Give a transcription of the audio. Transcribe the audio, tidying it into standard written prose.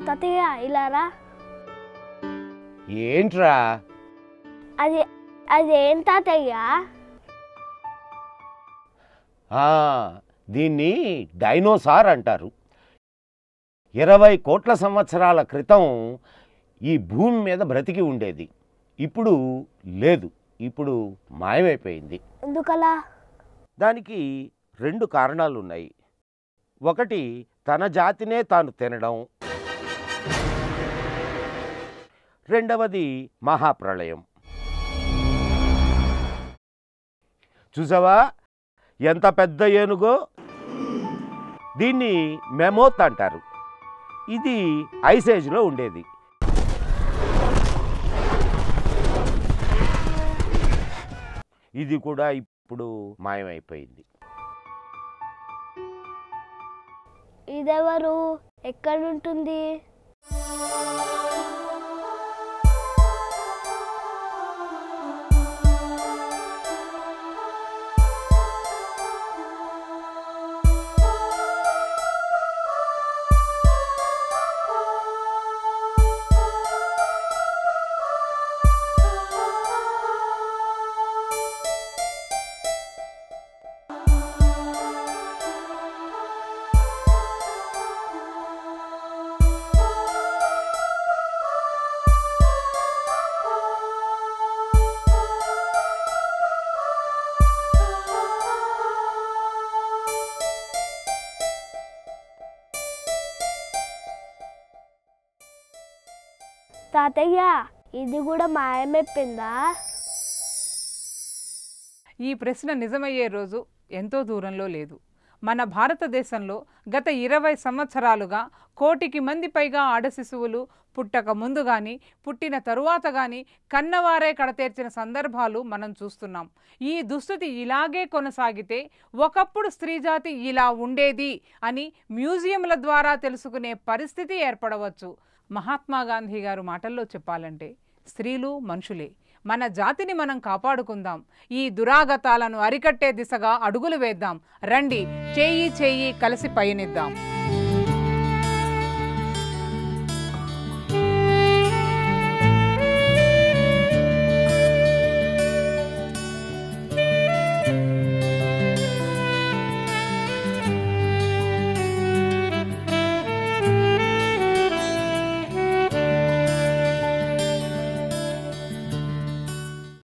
తాతయ్య ఇలారా. ఏంట్రా? అదేం తాతయ్య? దీన్ని డైనోసార్ అంటారు. 20 కోట్ల సంవత్సరాల క్రితం ఈ భూమి మీద బ్రతికి ఉండేది. ఇప్పుడు లేదు, ఇప్పుడు మాయమైపోయింది. ఎందుకలా? దానికి 2 కారణాలు ఉన్నాయి. ఒకటి తన జాతినే తాను తినడం, రెండవది మహాప్రళయం. చూసావా ఎంత పెద్ద ఏనుగో? దీన్ని మెమోత్ అంటారు. ఇది ఐస్ ఏజ్లో ఉండేది. ఇది కూడా ఇప్పుడు మాయమైపోయింది. ఇదెవరు? ఎక్కడుంటుంది? తాతయ్య ఇది కూడా మాయమైపోయిందా? ఈ ప్రశ్న నిజమయ్యే రోజు ఎంతో దూరంలో లేదు. మన భారతదేశంలో గత 20 సంవత్సరాలుగా 1 కోటికి మంది పైగా ఆడ శిశువులు పుట్టక ముందు కానీ పుట్టిన తరువాత కానీ కన్నవారే కడతేర్చిన సందర్భాలు మనం చూస్తున్నాం. ఈ దుస్థితి ఇలాగే కొనసాగితే ఒకప్పుడు స్త్రీజాతి ఇలా ఉండేది అని మ్యూజియంల ద్వారా తెలుసుకునే పరిస్థితి ఏర్పడవచ్చు. మహాత్మా గాంధీ గారు మాటల్లో చెప్పాలంటే స్త్రీలు మనుషులే. మన జాతిని మనం కాపాడుకుందాం. ఈ దురాగతాలను అరికట్టే దిశగా అడుగులు వేద్దాం. రండి, చేయి చేయి కలిసి పయనిద్దాం.